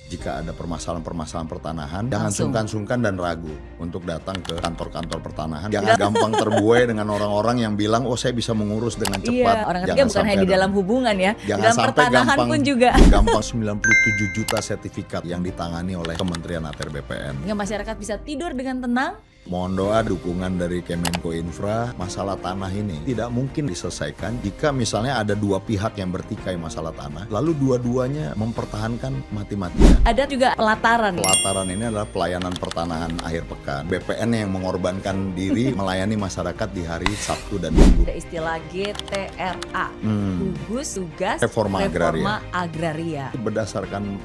jika ada permasalahan-permasalahan pertanahan, jangan Langsung. sungkan-sungkan dan ragu untuk datang ke kantor-kantor pertanahan. Jangan gampang terbuai dengan orang-orang yang bilang, oh saya bisa mengurus dengan cepat. Iya, orang ketiga Jangan bukan hanya sampai di dalam hubungan ya, di Jangan dalam sampai pertanahan pun juga. gampang 97 juta sertifikat yang ditangani oleh Kementerian ATR BPN. Hingga masyarakat bisa tidur dengan tenang. Mohon doa dukungan dari Kemenko Infra. Masalah tanah ini tidak mungkin diselesaikan jika misalnya ada dua pihak yang bertikai masalah tanah, lalu dua-duanya mempertahankan mati-matian. Ada juga pelataran. Pelataran ini adalah pelayanan pertanahan akhir pekan. BPN yang mengorbankan diri melayani masyarakat di hari Sabtu dan Minggu. Ada istilah GTRA, gugus tugas Reforma agraria. Berdasarkan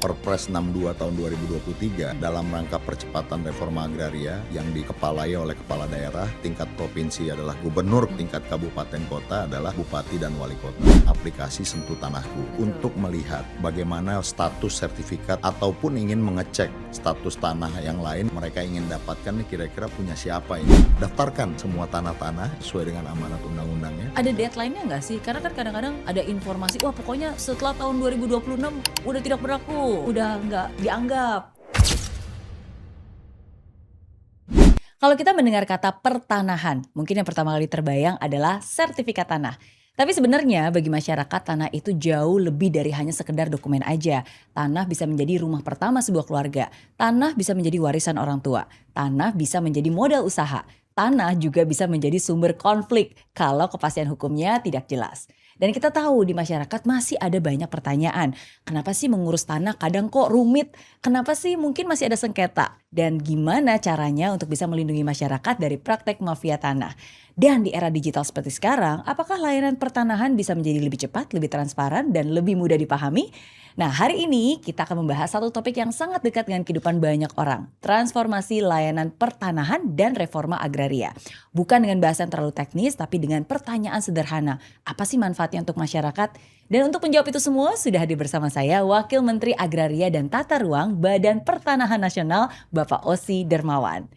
Perpres 62 tahun 2023 dalam rangka percepatan reforma agraria yang dikepalai oleh kepala daerah, tingkat provinsi adalah gubernur, tingkat kabupaten kota adalah bupati dan wali kota. Aplikasi Sentuh Tanahku untuk melihat bagaimana status sertifikat ataupun ingin mengecek status tanah yang lain mereka ingin dapatkan nih, kira-kira punya siapa ini. Daftarkan semua tanah-tanah sesuai dengan amanat undang-undangnya. Ada deadline-nya nggak sih? Karena kan kadang-kadang ada informasi, wah pokoknya setelah tahun 2026 udah tidak berlaku, udah nggak dianggap. Kalau kita mendengar kata pertanahan, mungkin yang pertama kali terbayang adalah sertifikat tanah. Tapi sebenarnya bagi masyarakat tanah itu jauh lebih dari hanya sekedar dokumen aja. Tanah bisa menjadi rumah pertama sebuah keluarga. Tanah bisa menjadi warisan orang tua. Tanah bisa menjadi modal usaha. Tanah juga bisa menjadi sumber konflik kalau kepastian hukumnya tidak jelas. Dan kita tahu di masyarakat masih ada banyak pertanyaan. Kenapa sih mengurus tanah kadang kok rumit? Kenapa sih mungkin masih ada sengketa? Dan gimana caranya untuk bisa melindungi masyarakat dari praktek mafia tanah? Dan di era digital seperti sekarang, apakah layanan pertanahan bisa menjadi lebih cepat, lebih transparan, dan lebih mudah dipahami? Nah, hari ini kita akan membahas satu topik yang sangat dekat dengan kehidupan banyak orang. Transformasi layanan pertanahan dan reforma agraria. Bukan dengan bahasan terlalu teknis, tapi dengan pertanyaan sederhana. Apa sih manfaatnya untuk masyarakat? Dan untuk menjawab itu semua, sudah hadir bersama saya Wakil Menteri Agraria dan Tata Ruang Badan Pertanahan Nasional, Bapak Ossi Dermawan.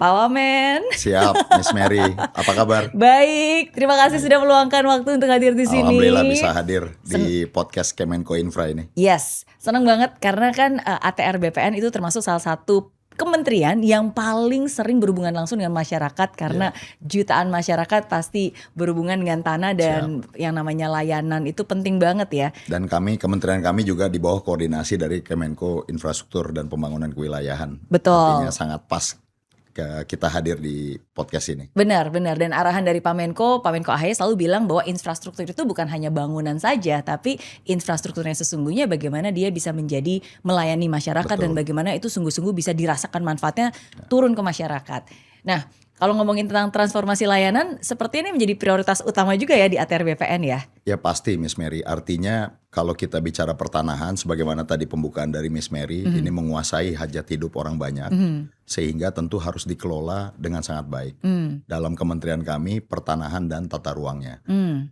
Pak Wamen. Siap, Miss Mary. Apa kabar? Baik, terima kasih sudah meluangkan waktu untuk hadir di sini. Alhamdulillah bisa hadir di podcast Kemenko Infra ini. Yes, senang banget karena kan ATR BPN itu termasuk salah satu kementerian yang paling sering berhubungan langsung dengan masyarakat karena jutaan masyarakat pasti berhubungan dengan tanah dan yang namanya layanan itu penting banget ya. Dan kementerian kami juga di bawah koordinasi dari Kemenko Infrastruktur dan Pembangunan Kewilayahan. Betul. Artinya sangat pas kita hadir di podcast ini. Benar. Dan arahan dari Pak Menko AHY selalu bilang bahwa infrastruktur itu bukan hanya bangunan saja, tapi infrastrukturnya sesungguhnya bagaimana dia bisa menjadi melayani masyarakat. Betul. Dan bagaimana itu sungguh-sungguh bisa dirasakan manfaatnya turun ke masyarakat. Nah, kalau ngomongin tentang transformasi layanan, seperti ini menjadi prioritas utama juga ya di ATR BPN ya? Ya pasti Miss Mary, artinya kalau kita bicara pertanahan, sebagaimana tadi pembukaan dari Miss Mary, ini menguasai hajat hidup orang banyak, sehingga tentu harus dikelola dengan sangat baik. Dalam kementerian kami, pertanahan dan tata ruangnya.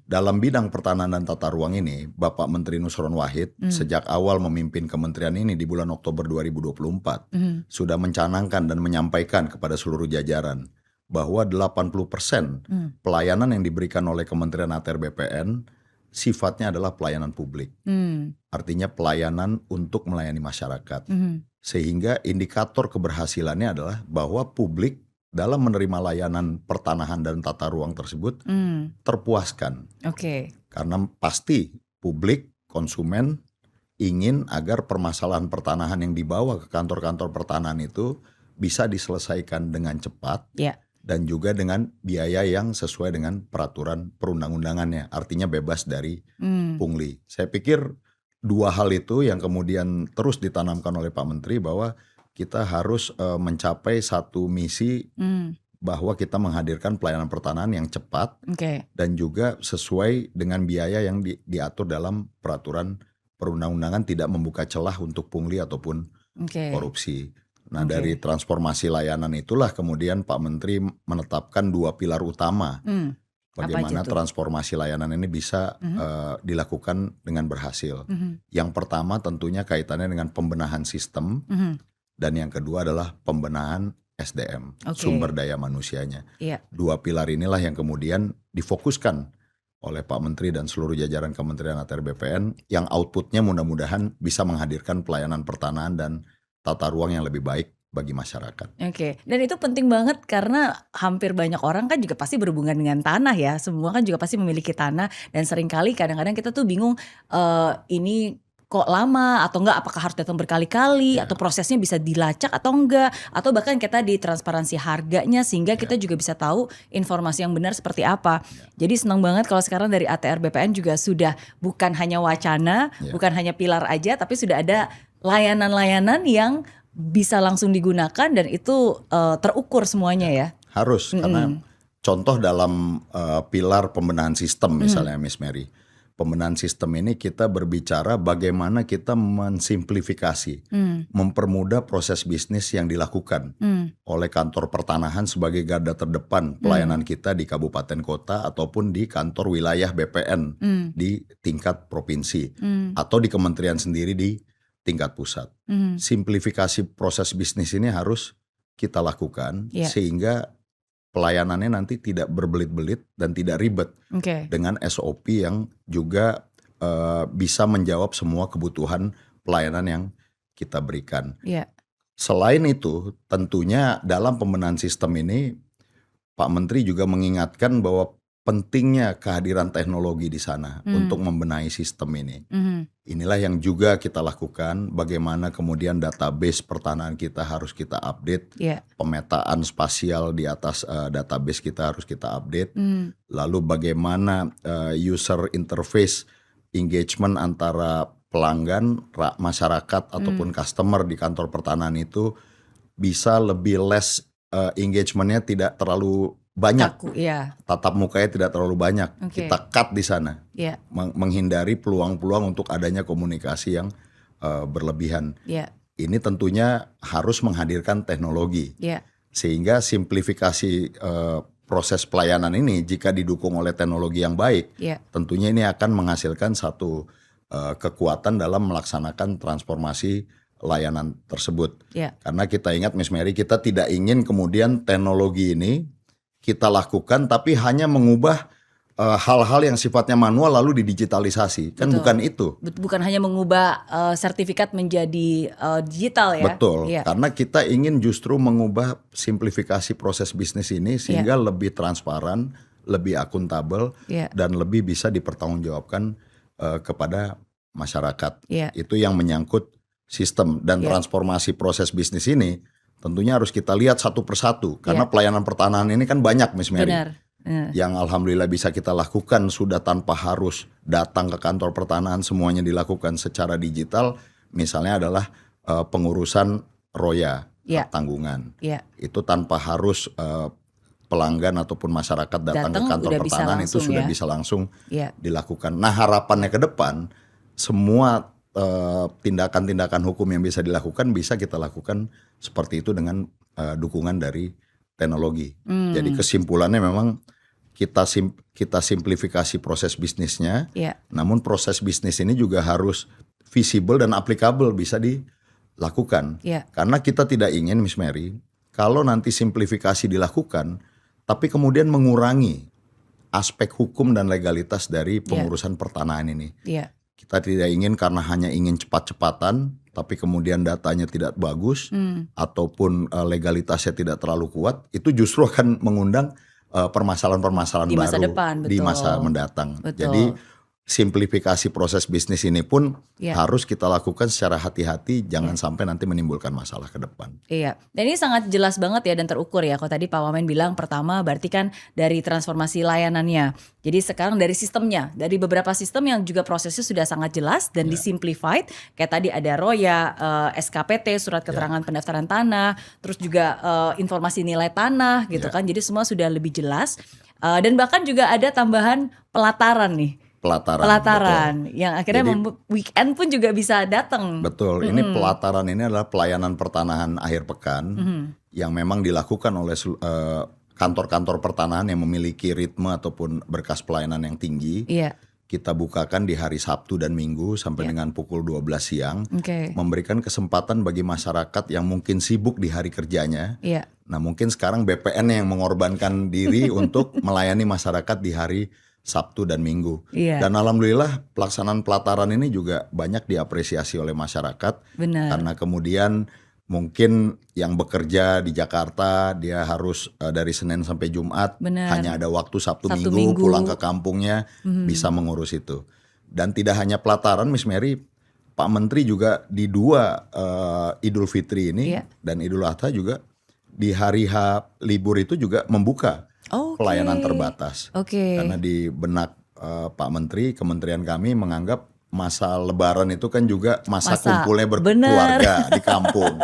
Dalam bidang pertanahan dan tata ruang ini, Bapak Menteri Nusron Wahid sejak awal memimpin kementerian ini di bulan Oktober 2024, sudah mencanangkan dan menyampaikan kepada seluruh jajaran bahwa 80% pelayanan yang diberikan oleh Kementerian ATR BPN sifatnya adalah pelayanan publik. Artinya pelayanan untuk melayani masyarakat. Sehingga indikator keberhasilannya adalah bahwa publik dalam menerima layanan pertanahan dan tata ruang tersebut terpuaskan. Karena pasti publik, konsumen ingin agar permasalahan pertanahan yang dibawa ke kantor-kantor pertanahan itu bisa diselesaikan dengan cepat. Dan juga dengan biaya yang sesuai dengan peraturan perundang-undangannya, artinya bebas dari pungli. Saya pikir dua hal itu yang kemudian terus ditanamkan oleh Pak Menteri bahwa kita harus mencapai satu misi bahwa kita menghadirkan pelayanan pertanahan yang cepat dan juga sesuai dengan biaya yang diatur dalam peraturan perundang-undangan, tidak membuka celah untuk pungli ataupun korupsi. Nah dari transformasi layanan itulah kemudian Pak Menteri menetapkan dua pilar utama. Bagaimana transformasi layanan ini bisa dilakukan dengan berhasil. Yang pertama tentunya kaitannya dengan pembenahan sistem. Dan yang kedua adalah pembenahan SDM, sumber daya manusianya. Dua pilar inilah yang kemudian difokuskan oleh Pak Menteri dan seluruh jajaran Kementerian ATR BPN yang outputnya mudah-mudahan bisa menghadirkan pelayanan pertanahan dan tata ruang yang lebih baik bagi masyarakat. Oke, dan itu penting banget karena hampir banyak orang kan juga pasti berhubungan dengan tanah ya. Semua kan juga pasti memiliki tanah dan seringkali kadang-kadang kita tuh bingung ini kok lama atau enggak, apakah harus datang berkali-kali atau prosesnya bisa dilacak atau enggak, atau bahkan kita di transparansi harganya sehingga kita juga bisa tahu informasi yang benar seperti apa. Jadi senang banget kalau sekarang dari ATR BPN juga sudah bukan hanya wacana, bukan hanya pilar aja, tapi sudah ada layanan-layanan yang bisa langsung digunakan dan itu terukur semuanya ya. Harus, karena contoh dalam pilar pembenahan sistem misalnya Miss Mary. Pembenahan sistem ini kita berbicara bagaimana kita mensimplifikasi, mempermudah proses bisnis yang dilakukan oleh kantor pertanahan sebagai garda terdepan pelayanan kita di kabupaten kota ataupun di kantor wilayah BPN di tingkat provinsi atau di kementerian sendiri di tingkat pusat. Simplifikasi proses bisnis ini harus kita lakukan sehingga pelayanannya nanti tidak berbelit-belit dan tidak ribet dengan SOP yang juga bisa menjawab semua kebutuhan pelayanan yang kita berikan. Selain itu, tentunya dalam pembenahan sistem ini Pak Menteri juga mengingatkan bahwa pentingnya kehadiran teknologi di sana untuk membenahi sistem ini. Inilah yang juga kita lakukan, bagaimana kemudian database pertanahan kita harus kita update, pemetaan spasial di atas database kita harus kita update, lalu bagaimana user interface engagement antara pelanggan, masyarakat ataupun customer di kantor pertanahan itu bisa lebih less engagementnya tidak terlalu banyak, tatap mukanya tidak terlalu banyak, kita cut di sana, menghindari peluang-peluang untuk adanya komunikasi yang berlebihan. Ini tentunya harus menghadirkan teknologi, sehingga simplifikasi proses pelayanan ini jika didukung oleh teknologi yang baik, tentunya ini akan menghasilkan satu kekuatan dalam melaksanakan transformasi layanan tersebut. Karena kita ingat Miss Mary, kita tidak ingin kemudian teknologi ini kita lakukan tapi hanya mengubah hal-hal yang sifatnya manual lalu didigitalisasi. Kan bukan itu. Bukan hanya mengubah sertifikat menjadi digital ya. Betul, karena kita ingin justru mengubah simplifikasi proses bisnis ini sehingga lebih transparan, lebih akuntabel dan lebih bisa dipertanggungjawabkan kepada masyarakat. Itu yang menyangkut sistem dan transformasi proses bisnis ini tentunya harus kita lihat satu persatu karena pelayanan pertanahan ini kan banyak Miss Mary. Yang alhamdulillah bisa kita lakukan sudah tanpa harus datang ke kantor pertanahan, semuanya dilakukan secara digital. Misalnya adalah pengurusan roya, tanggungan. Itu tanpa harus pelanggan ataupun masyarakat datang ke kantor pertanahan, itu sudah bisa langsung dilakukan. Nah, harapannya ke depan semua tindakan-tindakan hukum yang bisa dilakukan bisa kita lakukan seperti itu dengan dukungan dari teknologi. Jadi kesimpulannya memang kita simplifikasi proses bisnisnya, namun proses bisnis ini juga harus visible dan applicable, bisa dilakukan. Karena kita tidak ingin Miss Mary, kalau nanti simplifikasi dilakukan tapi kemudian mengurangi aspek hukum dan legalitas dari pengurusan pertanahan ini. Kita tidak ingin karena hanya ingin cepat-cepatan, tapi kemudian datanya tidak bagus, ataupun legalitasnya tidak terlalu kuat, itu justru akan mengundang permasalahan-permasalahan baru di masa mendatang. Jadi simplifikasi proses bisnis ini pun harus kita lakukan secara hati-hati, jangan sampai nanti menimbulkan masalah ke depan. Dan ini sangat jelas banget ya dan terukur ya. Kalau tadi Pak Wamen bilang pertama berarti kan dari transformasi layanannya. Jadi sekarang dari sistemnya, dari beberapa sistem yang juga prosesnya sudah sangat jelas dan disimplified. Kayak tadi ada ROYA, SKPT, surat keterangan pendaftaran tanah, terus juga informasi nilai tanah gitu kan. Jadi semua sudah lebih jelas. Dan bahkan juga ada tambahan pelataran nih. Pelataran yang akhirnya weekend pun juga bisa datang. Betul, ini pelataran ini adalah pelayanan pertanahan akhir pekan yang memang dilakukan oleh kantor-kantor pertanahan yang memiliki ritme ataupun berkas pelayanan yang tinggi. Kita bukakan di hari Sabtu dan Minggu sampai dengan pukul 12 siang, memberikan kesempatan bagi masyarakat yang mungkin sibuk di hari kerjanya. Nah, mungkin sekarang BPN yang mengorbankan diri untuk melayani masyarakat di hari Sabtu dan Minggu. Iya, Dan alhamdulillah pelaksanaan pelataran ini juga banyak diapresiasi oleh masyarakat benar, karena kemudian mungkin yang bekerja di Jakarta dia harus dari Senin sampai Jumat benar. hanya ada waktu Sabtu Sabtu Minggu Minggu. pulang ke kampungnya bisa mengurus itu. Dan tidak hanya pelataran Miss Mary, Pak Menteri juga di dua Idul Fitri ini Iya. dan Idul Adha juga di hari H libur itu juga membuka Oke. pelayanan terbatas. Oke. Karena di benak Pak Menteri, kementerian kami menganggap masa Lebaran itu kan juga masa kumpulnya berkeluarga di kampung.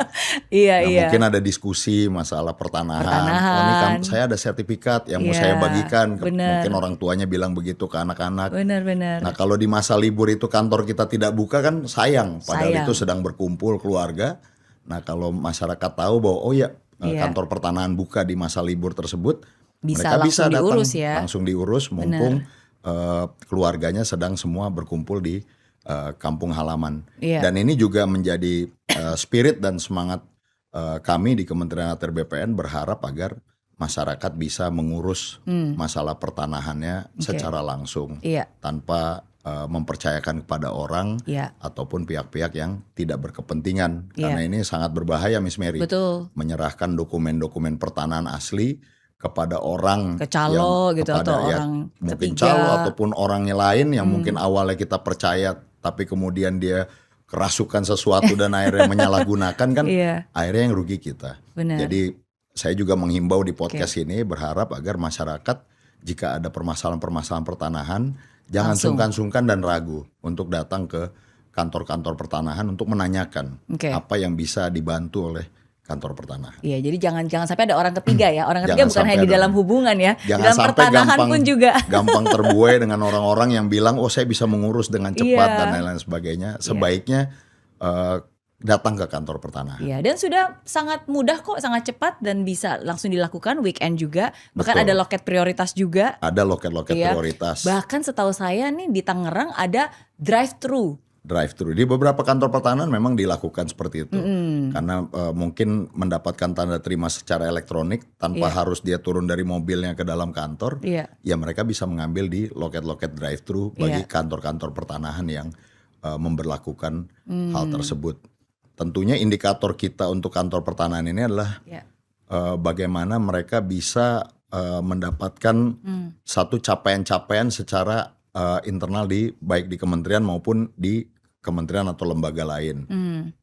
Iya, Nah, iya. mungkin ada diskusi masalah pertanahan. Oh, ini saya ada sertifikat yang mau Iya, saya bagikan. benar. Mungkin orang tuanya bilang begitu ke anak-anak. Benar-benar. Nah, kalau di masa libur itu kantor kita tidak buka kan sayang. Padahal Sayang. itu sedang berkumpul keluarga. Nah, kalau masyarakat tahu bahwa Iya. kantor pertanahan buka di masa libur tersebut, Bisa mereka langsung datang diurus ya. langsung diurus mumpung keluarganya sedang semua berkumpul di kampung halaman. Iya. Dan ini juga menjadi spirit dan semangat kami di Kementerian ATR BPN berharap agar masyarakat bisa mengurus masalah pertanahannya secara langsung Iya. tanpa mempercayakan kepada orang Iya. ataupun pihak-pihak yang tidak berkepentingan. Iya. Karena ini sangat berbahaya Miss Mary. Betul. Menyerahkan dokumen-dokumen pertanahan asli kepada orang Ke calo yang gitu kepada atau orang mungkin ketiga. calo ataupun orangnya lain yang mungkin awalnya kita percaya tapi kemudian dia kerasukan sesuatu dan akhirnya menyalahgunakan kan Iya. akhirnya yang rugi kita. Benar. Jadi saya juga menghimbau di podcast ini berharap agar masyarakat jika ada permasalahan-permasalahan pertanahan jangan Langsung. sungkan-sungkan dan ragu untuk datang ke kantor-kantor pertanahan untuk menanyakan Oke. apa yang bisa dibantu oleh kantor pertanahan. Iya, jadi jangan sampai ada orang ketiga ya. Orang ketiga Jangan bukan hanya sampai di ada dalam hubungan ya, di Jangan dalam sampai pertanahan pun juga. gampang terbuai dengan orang-orang yang bilang, oh saya bisa mengurus dengan cepat Iya. dan lain-lain sebagainya. Sebaiknya datang ke kantor pertanahan. Iya, dan sudah sangat mudah kok, sangat cepat dan bisa langsung dilakukan weekend juga. Bahkan Betul. ada loket prioritas juga. Ada loket-loket Iya. prioritas, Bahkan setahu saya nih di Tangerang ada drive-thru. drive-thru. Di beberapa kantor pertanahan memang dilakukan seperti itu. Karena mungkin mendapatkan tanda terima secara elektronik tanpa Iya. harus dia turun dari mobilnya ke dalam kantor. Iya. Ya mereka bisa mengambil di loket-loket drive-thru bagi Iya. kantor-kantor pertanahan yang memberlakukan hal tersebut. Tentunya indikator kita untuk kantor pertanahan ini adalah Iya. bagaimana mereka bisa mendapatkan satu capaian-capaian secara internal baik di kementerian maupun di kementerian atau lembaga lain.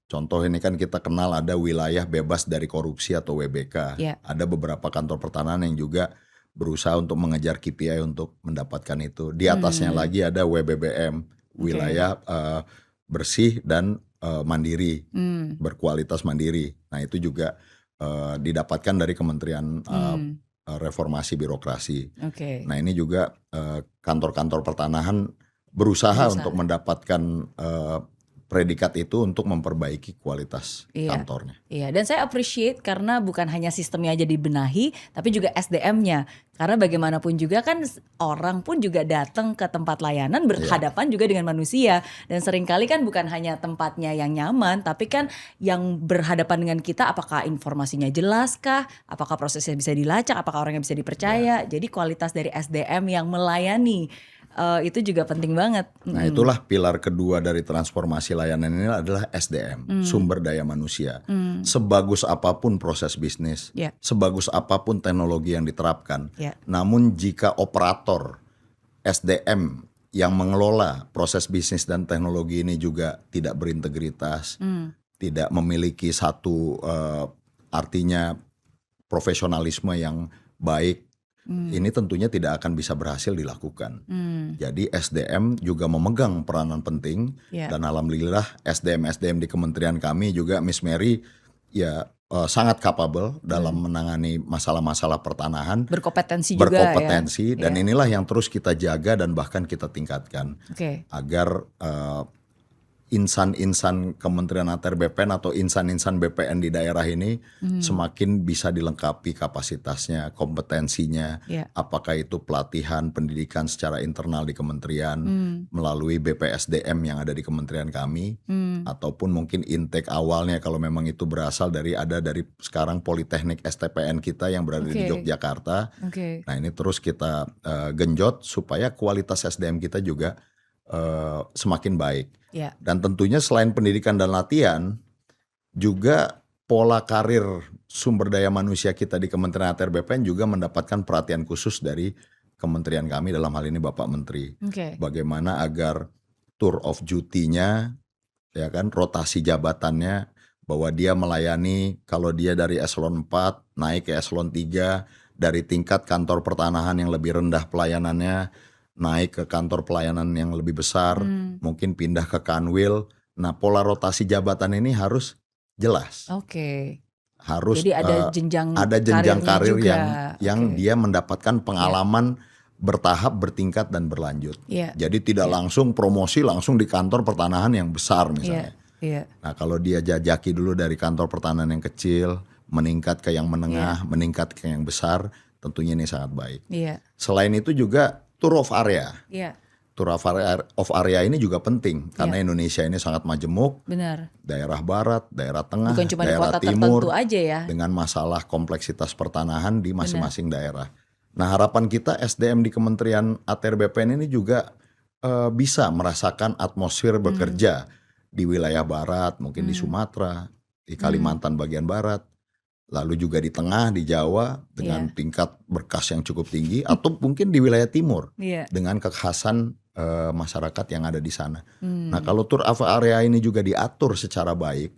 Contoh ini kan kita kenal ada wilayah bebas dari korupsi atau WBK. Iya. Ada beberapa kantor pertanahan yang juga berusaha untuk mengejar KPI untuk mendapatkan itu. Di atasnya lagi ada WBBM, wilayah bersih dan mandiri, berkualitas mandiri. Nah itu juga didapatkan dari Kementerian Reformasi Birokrasi. Oke. Nah ini juga kantor-kantor pertanahan berusaha untuk mendapatkan predikat itu untuk memperbaiki kualitas Iya. kantornya. Iya, dan saya appreciate karena bukan hanya sistemnya aja dibenahi, tapi juga SDM-nya. Karena bagaimanapun juga kan orang pun juga datang ke tempat layanan berhadapan juga dengan manusia. Dan seringkali kan bukan hanya tempatnya yang nyaman, tapi kan yang berhadapan dengan kita apakah informasinya jelas kah? Apakah prosesnya bisa dilacak? Apakah orangnya bisa dipercaya? Jadi kualitas dari SDM yang melayani itu juga penting banget. Nah itulah pilar kedua dari transformasi layanan ini adalah SDM, sumber daya manusia. Sebagus apapun proses bisnis, Ya. sebagus apapun teknologi yang diterapkan, Ya. namun jika operator SDM yang mengelola proses bisnis dan teknologi ini juga tidak berintegritas, tidak memiliki satu artinya profesionalisme yang baik, ini tentunya tidak akan bisa berhasil dilakukan. Jadi SDM juga memegang peranan penting Ya. dan alhamdulillah SDM di kementerian kami juga Miss Mary ya sangat capable dalam menangani masalah-masalah pertanahan, Berkompetensi juga berkompetensi ya. dan inilah yang terus kita jaga dan bahkan kita tingkatkan Oke. agar insan-insan Kementerian ATR BPN atau insan-insan BPN di daerah ini semakin bisa dilengkapi kapasitasnya, kompetensinya, Ya. apakah itu pelatihan, pendidikan secara internal di kementerian melalui BPSDM yang ada di kementerian kami, ataupun mungkin intake awalnya kalau memang itu berasal dari sekarang Politeknik STPN kita yang berada di Oke. Yogyakarta. Oke. Nah ini terus kita genjot supaya kualitas SDM kita juga semakin baik. Ya. Dan tentunya selain pendidikan dan latihan, juga pola karir sumber daya manusia kita di Kementerian ATR BPN juga mendapatkan perhatian khusus dari kementerian kami, dalam hal ini Bapak Menteri. Oke. Bagaimana agar tour of duty-nya, ya kan, rotasi jabatannya, bahwa dia melayani, kalau dia dari eselon 4 naik ke eselon 3, dari tingkat kantor pertanahan yang lebih rendah pelayanannya naik ke kantor pelayanan yang lebih besar, mungkin pindah ke Kanwil. Nah, pola rotasi jabatan ini harus jelas. Oke. Harus Jadi ada jenjang jenjang karir juga. yang Oke. dia mendapatkan pengalaman bertahap, bertingkat dan berlanjut. Iya. Jadi tidak langsung promosi langsung di kantor pertanahan yang besar misalnya. Iya. Nah, kalau dia jajaki dulu dari kantor pertanahan yang kecil, meningkat ke yang menengah, meningkat ke yang besar, tentunya ini sangat baik. Iya. Selain itu juga tour of area. Iya. Tour of area ini juga penting karena Indonesia ini sangat majemuk, Benar. daerah barat, daerah tengah, Bukan cuma di daerah kota timur, tertentu aja ya. dengan masalah kompleksitas pertanahan di masing-masing daerah. Nah, harapan kita SDM di Kementerian ATR BPN ini juga bisa merasakan atmosfer bekerja di wilayah barat, mungkin di Sumatera, di Kalimantan bagian barat, lalu juga di tengah, di Jawa dengan tingkat berkas yang cukup tinggi, atau mungkin di wilayah timur dengan kekhasan masyarakat yang ada di sana. Nah, kalau tour of area ini juga diatur secara baik,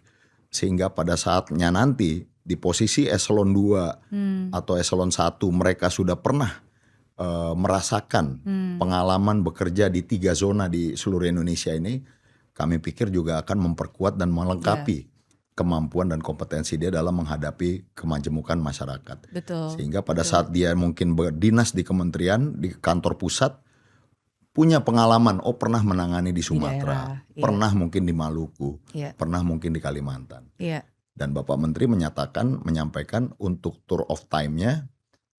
sehingga pada saatnya nanti di posisi eselon 2 atau eselon 1 mereka sudah pernah merasakan pengalaman bekerja di 3 zona di seluruh Indonesia ini, kami pikir juga akan memperkuat dan melengkapi kemampuan dan kompetensi dia dalam menghadapi kemajemukan masyarakat. Betul. Sehingga pada saat dia mungkin berdinas di kementerian, di kantor pusat, punya pengalaman, pernah menangani di Sumatera, daerah, pernah mungkin di Maluku, Iya. pernah mungkin di Kalimantan. Iya. Dan Bapak Menteri menyampaikan untuk tour of time-nya,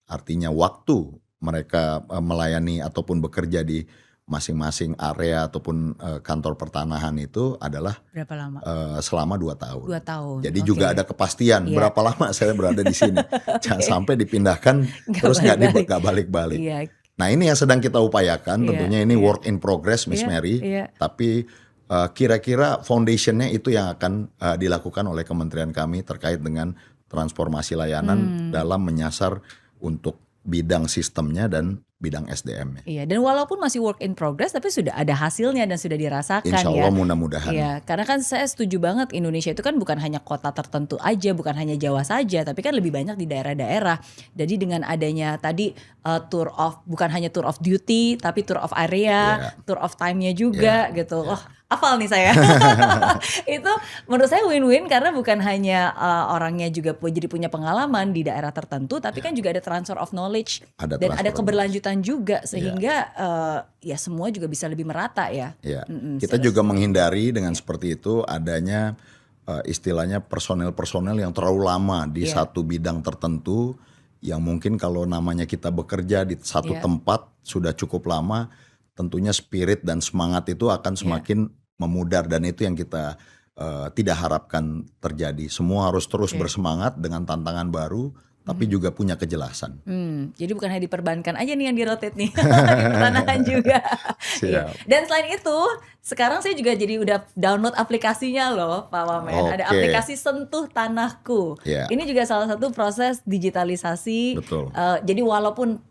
artinya waktu mereka melayani ataupun bekerja di masing-masing area ataupun kantor pertanahan itu adalah Berapa lama? selama 2 tahun. 2 tahun. Jadi juga ada kepastian berapa lama saya berada di sini. Jangan sampai dipindahkan terus nggak balik-balik. Iya. Nah, ini yang sedang kita upayakan. Tentunya ini work in progress, Miss Mary. Iya. Tapi kira-kira foundationnya itu yang akan dilakukan oleh kementerian kami terkait dengan transformasi layanan dalam menyasar untuk bidang sistemnya dan bidang SDM-nya. Iya, dan walaupun masih work in progress tapi sudah ada hasilnya dan sudah dirasakan Insya ya. Allah mudah-mudahan. Iya, karena kan saya setuju banget Indonesia itu kan bukan hanya kota tertentu aja, bukan hanya Jawa saja, tapi kan lebih banyak di daerah-daerah. Jadi dengan adanya tadi bukan hanya tour of duty, tapi tour of area, tour of time-nya juga gitu. Oh, hafal nih saya. Itu menurut saya win-win karena bukan hanya orangnya juga jadi punya pengalaman di daerah tertentu, tapi kan juga ada transfer of knowledge dan ada keberlanjutan juga sehingga ya semua juga bisa lebih merata ya. Ya. Kita juga menghindari dengan seperti itu adanya istilahnya personel-personel yang terlalu lama di satu bidang tertentu, yang mungkin kalau namanya kita bekerja di satu tempat sudah cukup lama, tentunya spirit dan semangat itu akan semakin memudar, dan itu yang kita tidak harapkan terjadi. Semua harus terus bersemangat dengan tantangan baru, tapi juga punya kejelasan. Jadi bukan hanya diperbankan aja nih yang di-rotate nih, di pertanahan juga. Ya. Dan selain itu, sekarang saya juga jadi udah download aplikasinya loh Pak Wamen. Ada aplikasi Sentuh Tanahku. Ini juga salah satu proses digitalisasi. Betul. Jadi walaupun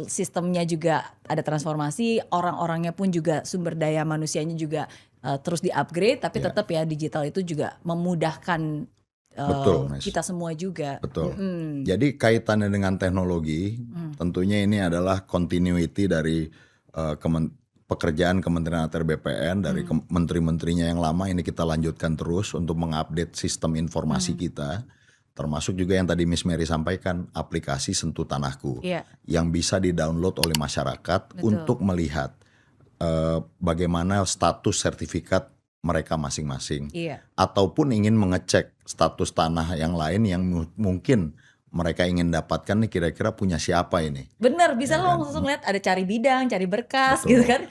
sistemnya juga ada transformasi, orang-orangnya pun juga sumber daya manusianya juga terus di-upgrade, tapi tetap ya digital itu juga memudahkan kita semua juga. Betul. Jadi kaitannya dengan teknologi, tentunya ini adalah continuity dari pekerjaan Kementerian ATR BPN dari menteri-menterinya yang lama. Ini kita lanjutkan terus untuk mengupdate sistem informasi kita, termasuk juga yang tadi Miss Mary sampaikan, aplikasi Sentuh Tanahku yang bisa di-download oleh masyarakat untuk melihat bagaimana status sertifikat mereka masing-masing. Iya. Ataupun ingin mengecek status tanah yang lain yang mungkin mereka ingin dapatkan nih, kira-kira punya siapa ini. Bener, bisa Ya lo kan? langsung lihat ada cari bidang, cari berkas Betul. gitu kan.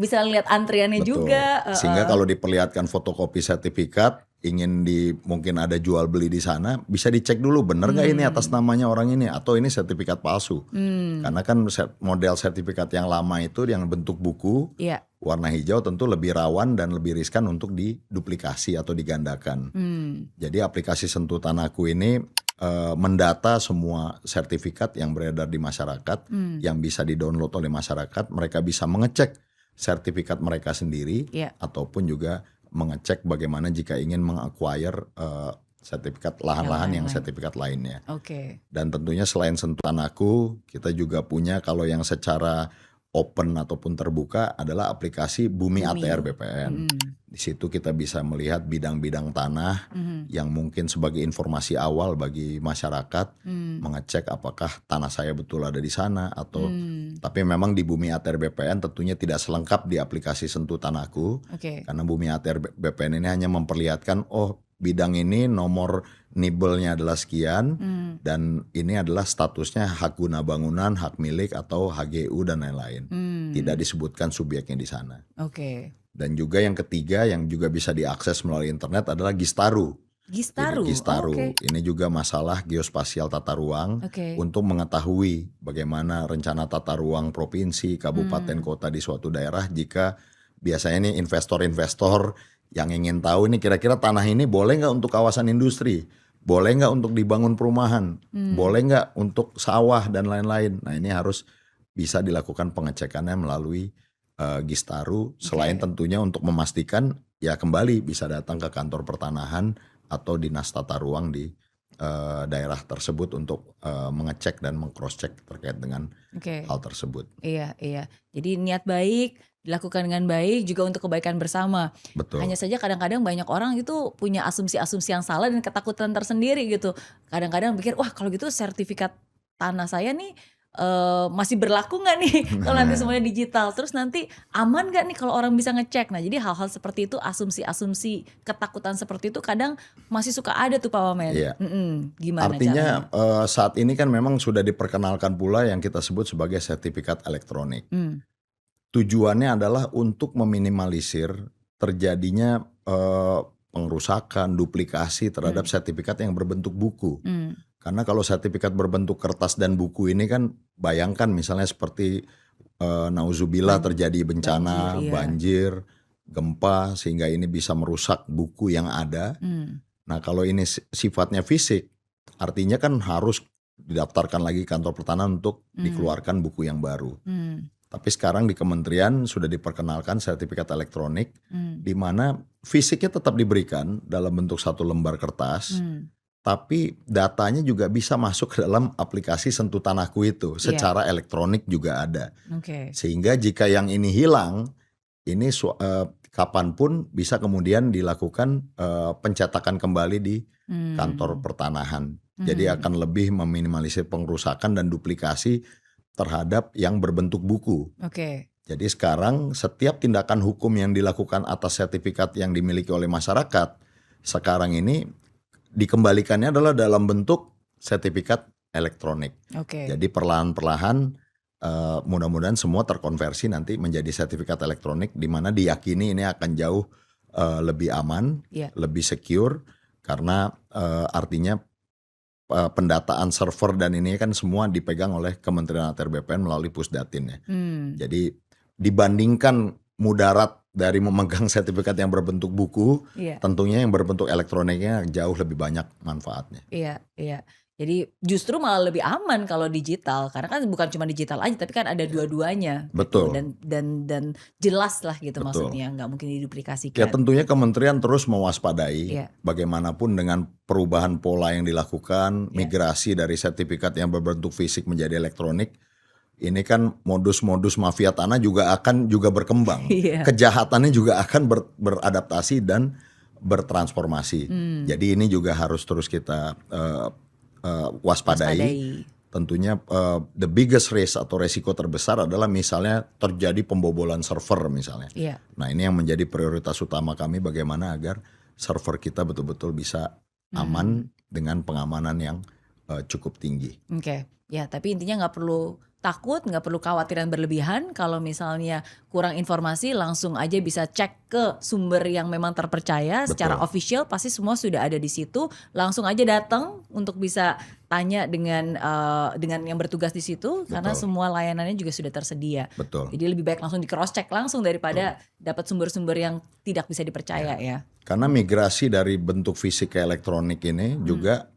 Bisa lihat antriannya Betul. juga. Sehingga kalau diperlihatkan fotokopi sertifikat, ingin mungkin ada jual beli di sana, bisa dicek dulu bener gak ini atas namanya orang ini, atau ini sertifikat palsu. Karena kan model sertifikat yang lama itu yang bentuk buku, Iya. warna hijau tentu lebih rawan dan lebih riskan untuk diduplikasi atau digandakan. Jadi aplikasi Sentuh Tanahku ini mendata semua sertifikat yang beredar di masyarakat, yang bisa di-download oleh masyarakat. Mereka bisa mengecek sertifikat mereka sendiri, Iya. ataupun juga mengecek bagaimana jika ingin meng-acquire sertifikat lahan-lahan yang lain-lain. sertifikat lainnya. Oke. Dan tentunya selain Sentuh Tanahku, kita juga punya kalau yang secara open ataupun terbuka adalah aplikasi Bumi ATR BPN. Di situ kita bisa melihat bidang-bidang tanah yang mungkin sebagai informasi awal bagi masyarakat, mengecek apakah tanah saya betul ada di sana atau tapi memang di Bumi ATR BPN tentunya tidak selengkap di aplikasi Sentuh Tanahku. Oke. Karena Bumi ATR BPN ini hanya memperlihatkan bidang ini nomor nibelnya adalah sekian dan ini adalah statusnya hak guna bangunan, hak milik atau HGU dan lain-lain. Tidak disebutkan subjeknya di sana. Oke. Dan juga yang ketiga yang juga bisa diakses melalui internet adalah Gistaru. Gistaru. Jadi Gistaru Oke. ini juga masalah geospasial tata ruang Oke. untuk mengetahui bagaimana rencana tata ruang provinsi, kabupaten, kota di suatu daerah jika biasanya ini investor-investor yang ingin tahu ini kira-kira tanah ini boleh nggak untuk kawasan industri, boleh nggak untuk dibangun perumahan, boleh nggak untuk sawah dan lain-lain. Nah ini harus bisa dilakukan pengecekannya melalui Gistaru. Selain tentunya untuk memastikan ya kembali bisa datang ke kantor pertanahan atau dinas tata ruang di daerah tersebut untuk mengecek dan meng-cross-check terkait dengan Oke. hal tersebut. Iya, iya. Jadi niat baik dilakukan dengan baik juga untuk kebaikan bersama. Betul. Hanya saja kadang-kadang banyak orang itu punya asumsi-asumsi yang salah dan ketakutan tersendiri gitu. Kadang-kadang pikir, wah kalau gitu sertifikat tanah saya nih masih berlaku nggak nih kalau nanti semuanya digital? Terus nanti aman nggak nih kalau orang bisa ngecek? Nah jadi hal-hal seperti itu, asumsi-asumsi ketakutan seperti itu kadang masih suka ada tuh Pak Wamen. Iya. Gimana Artinya caranya? saat ini kan memang sudah diperkenalkan pula yang kita sebut sebagai sertifikat elektronik. Tujuannya adalah untuk meminimalisir terjadinya pengrusakan, duplikasi terhadap sertifikat yang berbentuk buku. Karena kalau sertifikat berbentuk kertas dan buku ini kan bayangkan misalnya seperti nauzubillah terjadi bencana, banjir, gempa sehingga ini bisa merusak buku yang ada. Nah kalau ini sifatnya fisik artinya kan harus didaftarkan lagi kantor pertanahan untuk dikeluarkan buku yang baru. Tapi sekarang di kementerian sudah diperkenalkan sertifikat elektronik di mana fisiknya tetap diberikan dalam bentuk satu lembar kertas. Tapi datanya juga bisa masuk ke dalam aplikasi Sentuh Tanahku itu secara elektronik juga ada. Sehingga jika yang ini hilang, ini kapanpun bisa kemudian dilakukan pencetakan kembali di kantor pertanahan. Jadi akan lebih meminimalisir pengrusakan dan duplikasi terhadap yang berbentuk buku. Jadi sekarang setiap tindakan hukum yang dilakukan atas sertifikat yang dimiliki oleh masyarakat sekarang ini dikembalikannya adalah dalam bentuk sertifikat elektronik. Jadi perlahan-perlahan mudah-mudahan semua terkonversi nanti menjadi sertifikat elektronik di mana diyakini ini akan jauh lebih aman, lebih secure karena artinya pendataan server dan ini kan semua dipegang oleh Kementerian ATR BPN melalui Pusdatin ya. Jadi dibandingkan mudarat dari memegang sertifikat yang berbentuk buku, tentunya yang berbentuk elektroniknya jauh lebih banyak manfaatnya. Iya. Jadi justru malah lebih aman kalau digital karena kan bukan cuma digital aja tapi kan ada dua-duanya. Betul. Gitu. Dan jelas lah gitu. Betul. Maksudnya nggak mungkin diduplikasikan. Ya tentunya kementerian terus mewaspadai bagaimanapun dengan perubahan pola yang dilakukan, migrasi dari sertifikat yang berbentuk fisik menjadi elektronik. Ini kan modus-modus mafia tanah juga akan berkembang. Kejahatannya juga akan beradaptasi dan bertransformasi. Jadi ini juga harus terus kita waspadai tentunya the biggest risk atau resiko terbesar adalah misalnya terjadi pembobolan server misalnya. Iya. Nah ini yang menjadi prioritas utama kami, bagaimana agar server kita betul-betul bisa aman dengan pengamanan yang cukup tinggi. Oke. Ya, tapi intinya nggak perlu takut, nggak perlu khawatir yang berlebihan. Kalau misalnya kurang informasi, langsung aja bisa cek ke sumber yang memang terpercaya. Secara Betul. official pasti semua sudah ada di situ. Langsung aja datang untuk bisa tanya dengan yang bertugas di situ, karena Betul. semua layanannya juga sudah tersedia. Betul. Jadi lebih baik langsung di cross check langsung daripada dapat sumber-sumber yang tidak bisa dipercaya ya. Karena migrasi dari bentuk fisik ke elektronik ini juga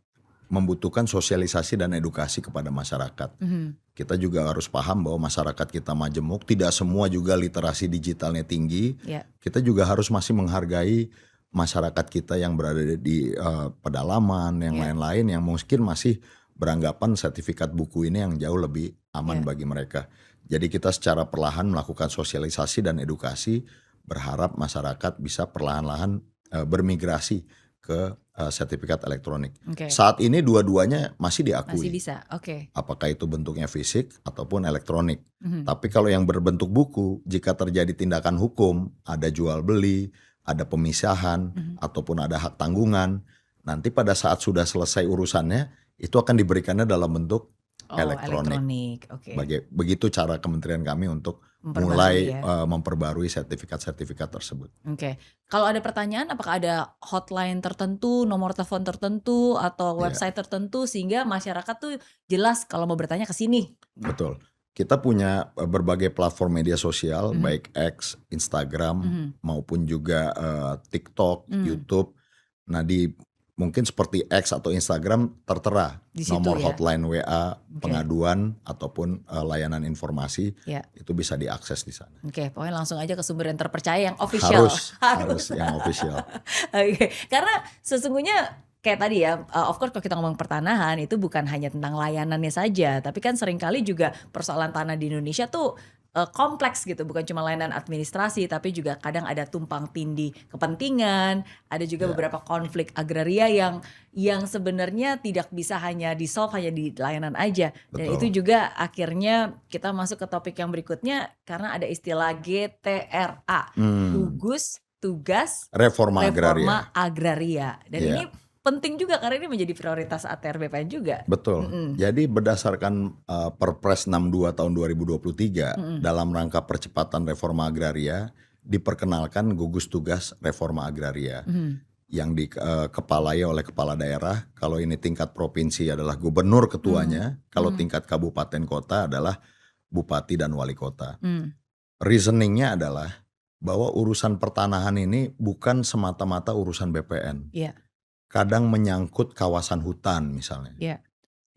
membutuhkan sosialisasi dan edukasi kepada masyarakat. Kita juga harus paham bahwa masyarakat kita majemuk, tidak semua juga literasi digitalnya tinggi. Ya. Kita juga harus masih menghargai masyarakat kita yang berada di pedalaman, yang lain-lain yang mungkin masih beranggapan sertifikat buku ini yang jauh lebih aman bagi mereka. Jadi kita secara perlahan melakukan sosialisasi dan edukasi, berharap masyarakat bisa perlahan-lahan bermigrasi ke sertifikat elektronik. Oke. Saat ini dua-duanya masih diakui. Masih bisa. Oke. Apakah itu bentuknya fisik ataupun elektronik. Tapi kalau yang berbentuk buku, jika terjadi tindakan hukum, ada jual beli, ada pemisahan, ataupun ada hak tanggungan, nanti pada saat sudah selesai urusannya, itu akan diberikannya dalam bentuk elektronik. Oke. Begitu cara kementerian kami untuk Memperbarui mulai ya. memperbarui sertifikat-sertifikat tersebut. Oke. Kalau ada pertanyaan, apakah ada hotline tertentu, nomor telepon tertentu, atau website tertentu sehingga masyarakat tuh jelas kalau mau bertanya ke sini? Betul. Kita punya berbagai platform media sosial, baik X, Instagram, maupun juga TikTok, YouTube. Nah mungkin seperti X atau Instagram tertera Di situ nomor ya? hotline WA, pengaduan ataupun layanan informasi, Ya. itu bisa diakses di sana. Oke, pokoknya langsung aja ke sumber yang terpercaya, yang official. Harus yang official. Oke, karena sesungguhnya kayak tadi ya, of course kalau kita ngomong pertanahan itu bukan hanya tentang layanannya saja, tapi kan seringkali juga persoalan tanah di Indonesia tuh kompleks gitu, bukan cuma layanan administrasi, tapi juga kadang ada tumpang tindih kepentingan, ada juga beberapa konflik agraria yang sebenarnya tidak bisa hanya di-solve hanya di layanan aja. Dan Betul. itu juga akhirnya kita masuk ke topik yang berikutnya karena ada istilah GTRA, gugus tugas Reforma agraria. agraria. Dan Iya. ini penting juga karena ini menjadi prioritas ATR BPN juga. Betul. Jadi berdasarkan Perpres 62 tahun 2023 dalam rangka percepatan reforma agraria, diperkenalkan gugus tugas reforma agraria yang dikepalai oleh kepala daerah. Kalau ini tingkat provinsi adalah gubernur ketuanya, kalau tingkat kabupaten kota adalah bupati dan wali kota. Reasoningnya adalah bahwa urusan pertanahan ini bukan semata-mata urusan BPN. Iya. Kadang menyangkut kawasan hutan misalnya. Iya.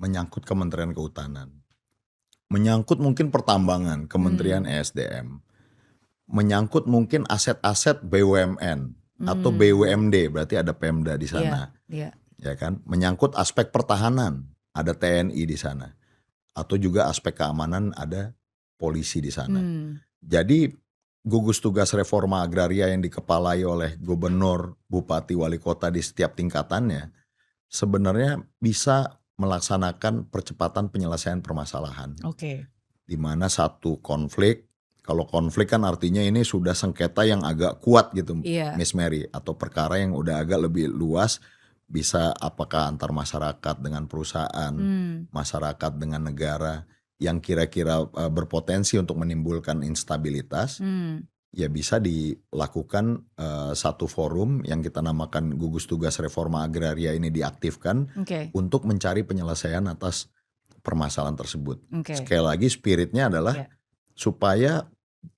Menyangkut Kementerian Kehutanan. Menyangkut mungkin pertambangan, Kementerian ESDM. Menyangkut mungkin aset-aset BUMN atau BUMD, berarti ada Pemda di sana. Iya. Ya kan? Menyangkut aspek pertahanan, ada TNI di sana. Atau juga aspek keamanan, ada polisi di sana. Jadi gugus tugas reforma agraria yang dikepalai oleh gubernur, bupati, wali kota di setiap tingkatannya sebenarnya bisa melaksanakan percepatan penyelesaian permasalahan. Oke. Di mana satu konflik, kalau konflik kan artinya ini sudah sengketa yang agak kuat gitu, Iya. Miss Mary, atau perkara yang udah agak lebih luas, bisa apakah antar masyarakat dengan perusahaan, masyarakat dengan negara, yang kira-kira berpotensi untuk menimbulkan instabilitas, ya bisa dilakukan satu forum yang kita namakan gugus tugas reforma agraria ini diaktifkan untuk mencari penyelesaian atas permasalahan tersebut. Sekali lagi spiritnya adalah supaya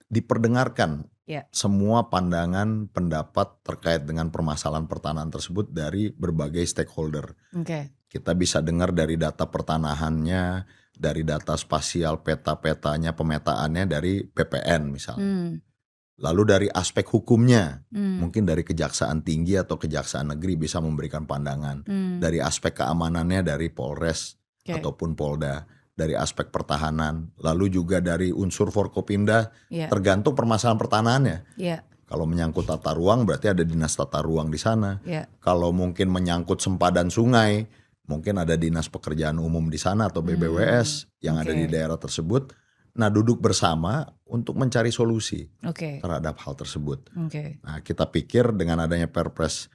diperdengarkan semua pandangan, pendapat terkait dengan permasalahan pertanahan tersebut dari berbagai stakeholder. Kita bisa dengar dari data pertanahannya, dari data spasial peta-petanya, pemetaannya dari PPN misalnya. Lalu dari aspek hukumnya, mungkin dari Kejaksaan Tinggi atau Kejaksaan Negeri bisa memberikan pandangan. Dari aspek keamanannya dari Polres ataupun Polda. Dari aspek pertahanan, lalu juga dari unsur Forkopimda, tergantung permasalahan pertanahannya. Kalau menyangkut tata ruang berarti ada dinas tata ruang di sana. Kalau mungkin menyangkut sempadan sungai, Mungkin ada Dinas Pekerjaan Umum di sana atau BBWS yang ada di Oke. daerah tersebut. Nah, duduk bersama untuk mencari solusi Oke. terhadap hal tersebut. Oke. Nah, kita pikir dengan adanya Perpres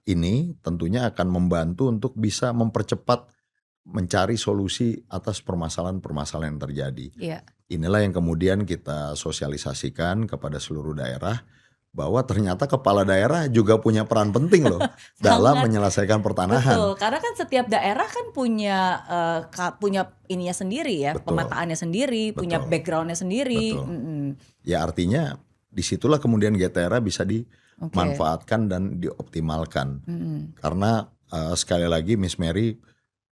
ini tentunya akan membantu untuk bisa mempercepat mencari solusi atas permasalahan-permasalahan yang terjadi. Iya. Inilah yang kemudian kita sosialisasikan kepada seluruh daerah bahwa ternyata kepala daerah juga punya peran penting loh dalam Sangat. menyelesaikan pertanahan. Betul, karena kan setiap daerah kan punya punya ininya sendiri ya, Betul. pemetaannya sendiri, punya Betul. backgroundnya sendiri. Betul. Mm-mm. Ya artinya disitulah kemudian GTRA bisa Oke. dimanfaatkan dan dioptimalkan. Mm-mm. Karena sekali lagi Miss Mary,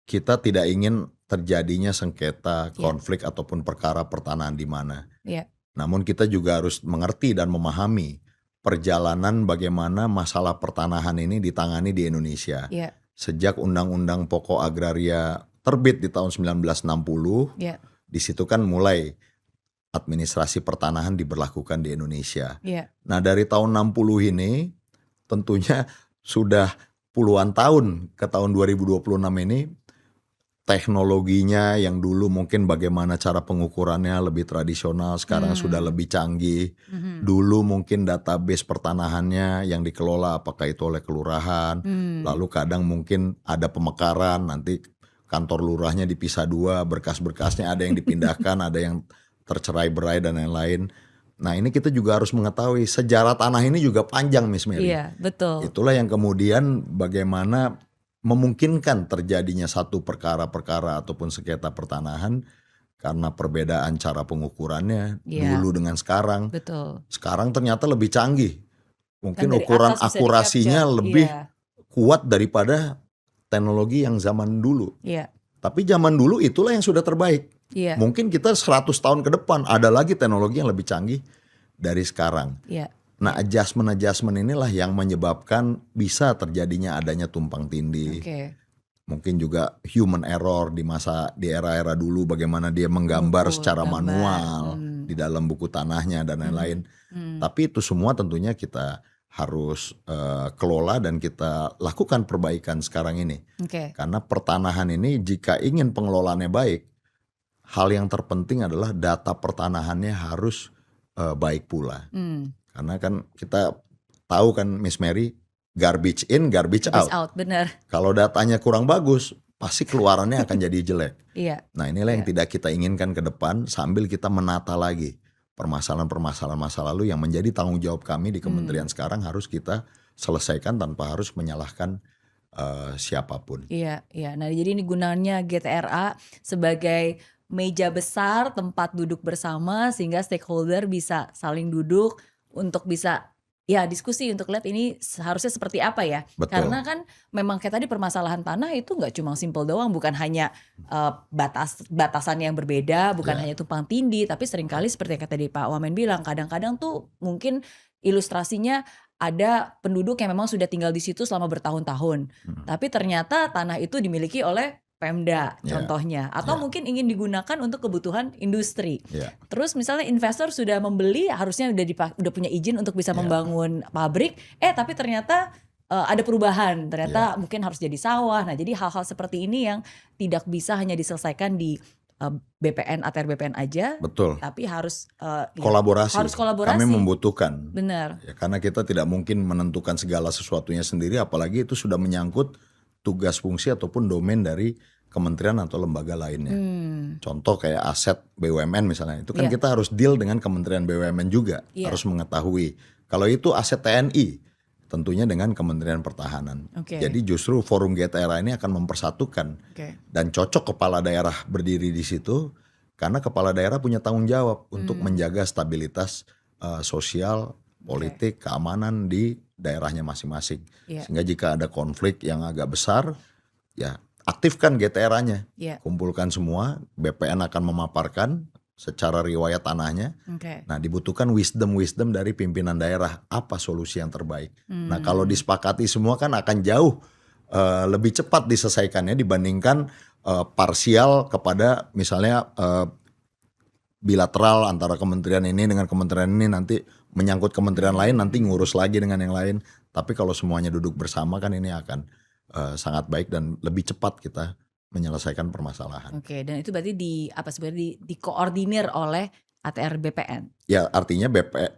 kita tidak ingin terjadinya sengketa, Iya. konflik ataupun perkara pertanahan di mana. Iya. Namun kita juga harus mengerti dan memahami perjalanan bagaimana masalah pertanahan ini ditangani di Indonesia. Iya. Sejak Undang-Undang Pokok Agraria terbit di tahun 1960, Iya. di situ kan mulai administrasi pertanahan diberlakukan di Indonesia. Iya. Nah, dari tahun 60 ini tentunya sudah puluhan tahun ke tahun 2026 ini, teknologinya yang dulu mungkin bagaimana cara pengukurannya lebih tradisional, sekarang sudah lebih canggih. Mhm. Dulu mungkin database pertanahannya yang dikelola apakah itu oleh kelurahan, lalu kadang mungkin ada pemekaran, nanti kantor lurahnya dipisah dua, berkas-berkasnya ada yang dipindahkan, ada yang tercerai-berai dan lain-lain. Nah, ini kita juga harus mengetahui sejarah tanah ini juga panjang, Miss Mary. Iya, betul. Itulah yang kemudian bagaimana memungkinkan terjadinya satu perkara-perkara ataupun sengketa pertanahan karena perbedaan cara pengukurannya Iya. dulu dengan sekarang. Betul. Sekarang ternyata lebih canggih. Kan Mungkin dari ukuran atas bisa akurasinya di-capture. lebih Iya. kuat daripada teknologi yang zaman dulu. Iya. Tapi zaman dulu itulah yang sudah terbaik. Iya. Mungkin kita 100 tahun ke depan ada lagi teknologi yang lebih canggih dari sekarang. Iya. Nah, adjustment inilah yang menyebabkan bisa terjadinya adanya tumpang tindih. Oke. Mungkin juga human error di era-era dulu bagaimana dia menggambar Mengukur, secara gambar. manual di dalam buku tanahnya dan lain-lain. Tapi itu semua tentunya kita harus kelola dan kita lakukan perbaikan sekarang ini. Oke. Karena pertanahan ini jika ingin pengelolaannya baik, hal yang terpenting adalah data pertanahannya harus baik pula. Karena kan kita tahu kan Miss Mary, garbage in, garbage Habis out. out, benar. Kalau datanya kurang bagus, pasti keluarannya akan jadi jelek. Iya. Nah, inilah yang tidak kita inginkan ke depan sambil kita menata lagi permasalahan-permasalahan masa lalu yang menjadi tanggung jawab kami di kementerian sekarang harus kita selesaikan tanpa harus menyalahkan siapapun. Iya, iya. Nah, jadi ini gunanya GTRA sebagai meja besar, tempat duduk bersama sehingga stakeholder bisa saling duduk untuk bisa ya diskusi untuk lihat ini seharusnya seperti apa ya. Betul. Karena kan memang kayak tadi permasalahan tanah itu nggak cuma simpel doang, bukan hanya batasan yang berbeda, bukan Ya. hanya tumpang tindih, tapi seringkali seperti yang tadi Pak Wamen bilang, kadang-kadang tuh mungkin ilustrasinya ada penduduk yang memang sudah tinggal di situ selama bertahun-tahun, tapi ternyata tanah itu dimiliki oleh Pemda Ya. contohnya, atau Ya. mungkin ingin digunakan untuk kebutuhan industri. Ya. Terus misalnya investor sudah membeli, harusnya udah punya izin untuk bisa Ya. membangun pabrik, tapi ternyata ada perubahan, ternyata mungkin harus jadi sawah. Nah, jadi hal-hal seperti ini yang tidak bisa hanya diselesaikan di BPN, ATR BPN aja, Betul. tapi harus Kolaborasi. harus kolaborasi. Kami membutuhkan. Benar. Ya, karena kita tidak mungkin menentukan segala sesuatunya sendiri, apalagi itu sudah menyangkut tugas fungsi ataupun domain dari kementerian atau lembaga lainnya. Contoh kayak aset BUMN misalnya, itu kan Iya. kita harus deal dengan kementerian BUMN juga, Iya. harus mengetahui. Kalau itu aset TNI, tentunya dengan Kementerian Pertahanan. Oke. Jadi justru forum GTRA ini akan mempersatukan Oke. dan cocok kepala daerah berdiri di situ karena kepala daerah punya tanggung jawab untuk menjaga stabilitas sosial, politik, keamanan di daerahnya masing-masing. Iya. Sehingga jika ada konflik yang agak besar, ya aktifkan GTRA-nya. Iya. Kumpulkan semua, BPN akan memaparkan secara riwayat tanahnya. Oke. Nah, dibutuhkan wisdom dari pimpinan daerah, apa solusi yang terbaik. Nah, kalau disepakati semua kan akan jauh lebih cepat diselesaikannya dibandingkan parsial kepada misalnya bilateral antara kementerian ini dengan kementerian ini, nanti menyangkut kementerian lain, nanti ngurus lagi dengan yang lain. Tapi kalau semuanya duduk bersama kan ini akan sangat baik dan lebih cepat kita menyelesaikan permasalahan. Oke, dan itu berarti dikoordinir oleh ATR BPN. Ya artinya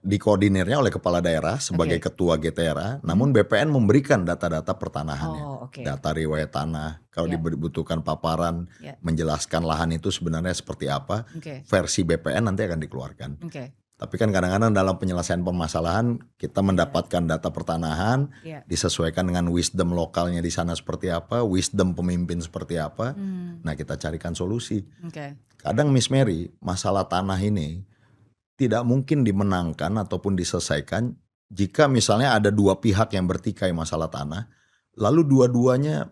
dikoordinirnya oleh kepala daerah sebagai Oke. ketua GTRA, namun BPN memberikan data-data pertanahannya. Oh, oke. Data riwayat tanah, kalau Ya. dibutuhkan paparan, Ya. menjelaskan lahan itu sebenarnya seperti apa, Oke. versi BPN nanti akan dikeluarkan. Oke. Tapi kan kadang-kadang dalam penyelesaian permasalahan kita mendapatkan data pertanahan, Ya. disesuaikan dengan wisdom lokalnya di sana seperti apa, wisdom pemimpin seperti apa. Nah kita carikan solusi. Oke. Kadang Miss Mary, masalah tanah ini tidak mungkin dimenangkan ataupun diselesaikan jika misalnya ada dua pihak yang bertikai masalah tanah, lalu dua-duanya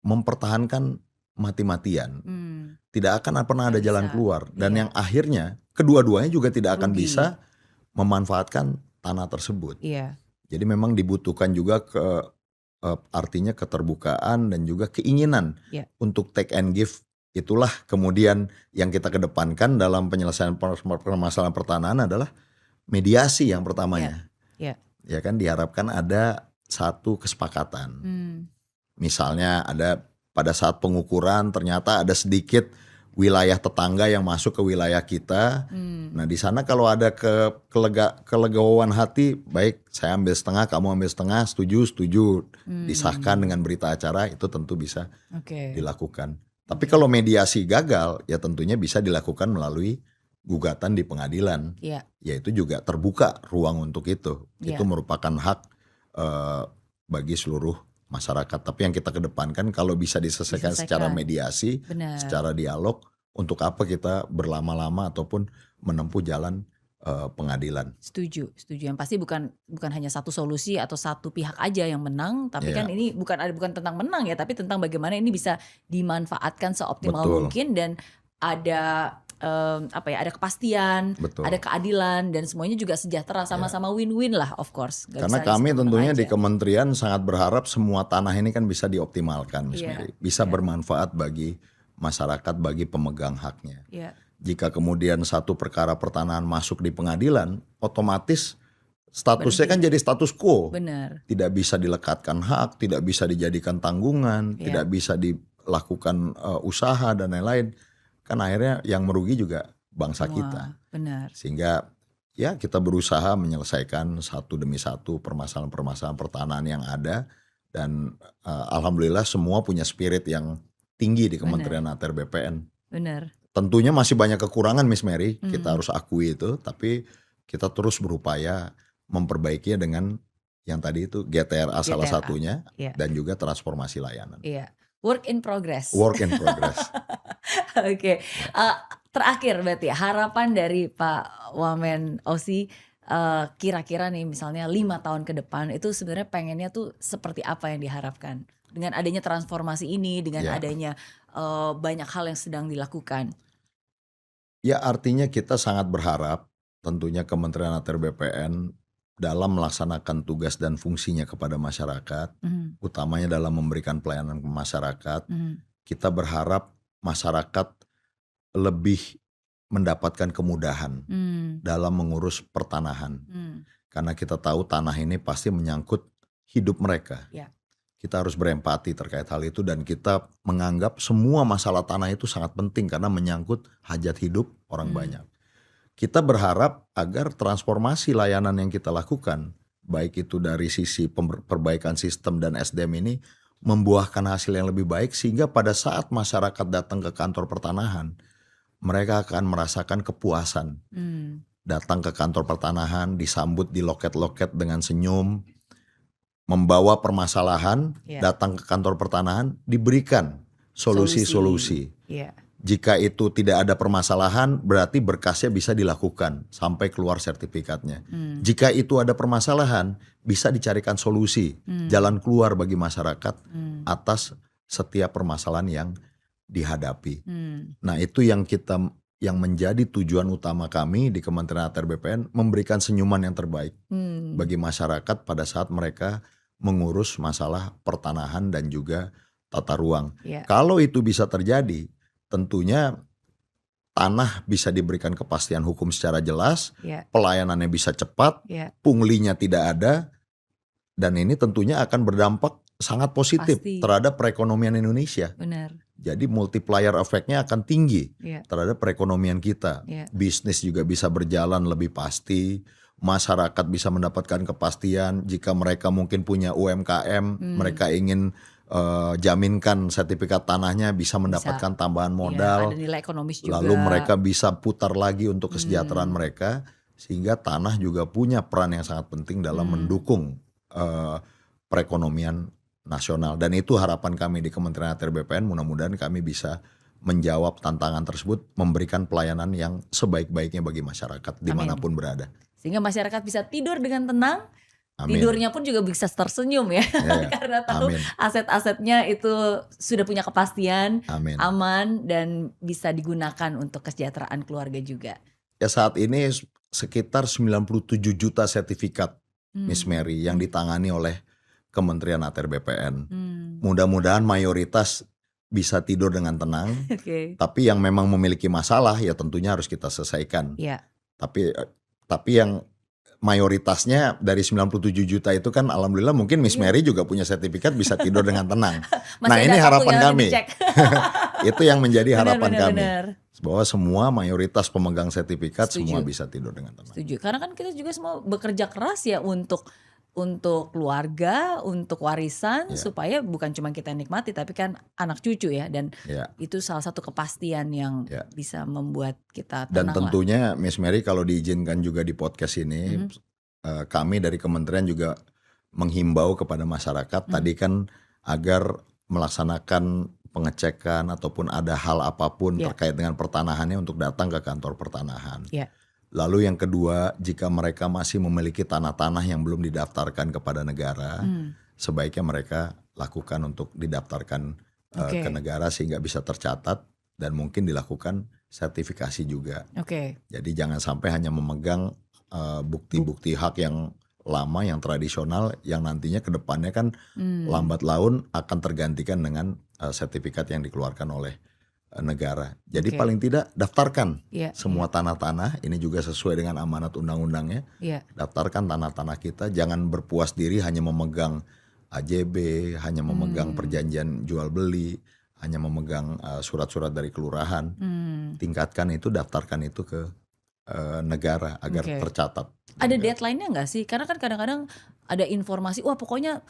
mempertahankan mati-matian. Tidak akan pernah ada Nggak jalan bisa. keluar. Dan Iya. yang akhirnya kedua-duanya juga tidak akan Rugi. bisa memanfaatkan tanah tersebut. Iya. Jadi memang dibutuhkan juga artinya keterbukaan dan juga keinginan Iya. untuk take and give. Itulah kemudian yang kita kedepankan dalam penyelesaian permasalahan pertanahan adalah mediasi yang pertamanya. Iya. Ya kan diharapkan ada satu kesepakatan. Misalnya ada pada saat pengukuran ternyata ada sedikit wilayah tetangga yang masuk ke wilayah kita. Nah di sana kalau ada kelegoan hati, baik saya ambil setengah, kamu ambil setengah, setuju, disahkan dengan berita acara, itu tentu bisa Oke. dilakukan. Tapi kalau mediasi gagal, ya tentunya bisa dilakukan melalui gugatan di pengadilan. Iya. Yaitu juga terbuka ruang untuk itu. Iya. Itu merupakan hak bagi seluruh masyarakat. Tapi yang kita kedepankan kalau bisa diselesaikan secara mediasi, Benar. secara dialog, untuk apa kita berlama-lama ataupun menempuh jalan pengadilan. Setuju. Yang pasti bukan hanya satu solusi atau satu pihak aja yang menang, tapi Iya. kan ini bukan tentang menang ya, tapi tentang bagaimana ini bisa dimanfaatkan seoptimal Betul. mungkin dan ada ada kepastian, Betul. ada keadilan dan semuanya juga sejahtera, sama-sama win-win lah, of course. Nggak Karena bisa kami menang tentunya aja. di kementerian sangat berharap semua tanah ini kan bisa dioptimalkan, Miss Iya. Mary. Bisa bermanfaat bagi masyarakat, bagi pemegang haknya. Iya. Jika kemudian satu perkara pertanahan masuk di pengadilan, otomatis statusnya kan jadi status quo. Benar. Tidak bisa dilekatkan hak, tidak bisa dijadikan tanggungan, Iya. tidak bisa dilakukan usaha dan lain-lain. Kan akhirnya yang merugi juga bangsa Semua. kita. Benar. Sehingga ya kita berusaha menyelesaikan satu demi satu permasalahan-permasalahan pertanahan yang ada. Dan alhamdulillah semua punya spirit yang tinggi di Kementerian ATR BPN. Benar. Tentunya masih banyak kekurangan Miss Mary, kita harus akui itu. Tapi kita terus berupaya memperbaikinya dengan yang tadi itu GTRA salah GTRA. satunya. Iya. Dan juga transformasi layanan. Iya. Work in progress. Work in progress. Oke. Terakhir berarti harapan dari Pak Wamen Osi, kira-kira nih misalnya 5 tahun ke depan itu sebenarnya pengennya tuh seperti apa yang diharapkan dengan adanya transformasi ini, dengan Ya. adanya banyak hal yang sedang dilakukan. Ya artinya kita sangat berharap tentunya Kementerian ATR BPN dalam melaksanakan tugas dan fungsinya kepada masyarakat, utamanya dalam memberikan pelayanan ke masyarakat, kita berharap masyarakat lebih mendapatkan kemudahan dalam mengurus pertanahan. Karena kita tahu tanah ini pasti menyangkut hidup mereka. Ya. Kita harus berempati terkait hal itu dan kita menganggap semua masalah tanah itu sangat penting karena menyangkut hajat hidup orang banyak. Kita berharap agar transformasi layanan yang kita lakukan, baik itu dari sisi perbaikan sistem dan SDM ini, membuahkan hasil yang lebih baik sehingga pada saat masyarakat datang ke kantor pertanahan, mereka akan merasakan kepuasan. Datang ke kantor pertanahan, disambut di loket-loket dengan senyum, membawa permasalahan, Ya. datang ke kantor pertanahan, diberikan solusi-solusi. Iya. Jika itu tidak ada permasalahan, berarti berkasnya bisa dilakukan sampai keluar sertifikatnya. Jika itu ada permasalahan, bisa dicarikan solusi, jalan keluar bagi masyarakat atas setiap permasalahan yang dihadapi. Nah, itu yang menjadi tujuan utama kami di Kementerian ATR BPN, memberikan senyuman yang terbaik bagi masyarakat pada saat mereka mengurus masalah pertanahan dan juga tata ruang. Ya. Kalau itu bisa terjadi, tentunya tanah bisa diberikan kepastian hukum secara jelas, Ya. pelayanannya bisa cepat, Ya. punglinya tidak ada, dan ini tentunya akan berdampak sangat positif Pasti. terhadap perekonomian Indonesia. Benar. Jadi multiplier efeknya akan tinggi Iya. terhadap perekonomian kita. Iya. Bisnis juga bisa berjalan lebih pasti. Masyarakat bisa mendapatkan kepastian jika mereka mungkin punya UMKM, mereka ingin jaminkan sertifikat tanahnya bisa mendapatkan tambahan Iya, modal. ada nilai ekonomis juga. Lalu mereka bisa putar lagi untuk kesejahteraan mereka, sehingga tanah juga punya peran yang sangat penting dalam mendukung perekonomian nasional. Dan itu harapan kami di Kementerian ATR BPN, mudah-mudahan kami bisa menjawab tantangan tersebut, memberikan pelayanan yang sebaik-baiknya bagi masyarakat dimanapun berada. Sehingga masyarakat bisa tidur dengan tenang. Amin. Tidurnya pun juga bisa tersenyum ya. Ya, Karena tahu amin. aset-asetnya itu sudah punya kepastian, Amin. aman, dan bisa digunakan untuk kesejahteraan keluarga juga. Ya, saat ini sekitar 97 juta sertifikat Miss Mary yang ditangani oleh Kementerian ATR BPN. Mudah-mudahan mayoritas bisa tidur dengan tenang. Oke. Tapi yang memang memiliki masalah ya tentunya harus kita selesaikan. Iya. Tapi yang mayoritasnya dari 97 juta itu kan alhamdulillah mungkin Miss Mary juga punya sertifikat bisa tidur dengan tenang. Nah, Masih ini ada satu harapan yang lagi kami. dicek. Itu yang menjadi harapan kami. Benar. Bahwa semua mayoritas pemegang sertifikat Setuju. semua bisa tidur dengan tenang. Setuju. Karena kan kita juga semua bekerja keras ya untuk keluarga, untuk warisan, supaya bukan cuma kita nikmati tapi kan anak cucu ya, dan Ya. itu salah satu kepastian yang bisa membuat kita tenang. Dan tentunya Miss Mary kalau diizinkan juga di podcast ini, kami dari kementerian juga menghimbau kepada masyarakat tadi kan agar melaksanakan pengecekan ataupun ada hal apapun terkait dengan pertanahannya untuk datang ke kantor pertanahan. Lalu yang kedua, jika mereka masih memiliki tanah-tanah yang belum didaftarkan kepada negara, sebaiknya mereka lakukan untuk didaftarkan ke negara sehingga bisa tercatat dan mungkin dilakukan sertifikasi juga. Jadi jangan sampai hanya memegang bukti-bukti hak yang lama, yang tradisional, yang nantinya ke depannya kan lambat laun akan tergantikan dengan sertifikat yang dikeluarkan oleh negara. Jadi paling tidak daftarkan semua tanah-tanah, ini juga sesuai dengan amanat undang-undangnya. Daftarkan tanah-tanah kita, jangan berpuas diri hanya memegang AJB, hanya memegang perjanjian jual beli, hanya memegang surat-surat dari kelurahan. Tingkatkan itu, daftarkan itu ke negara agar tercatat. Ada deadline-nya nggak sih? Karena kan kadang-kadang ada informasi, wah pokoknya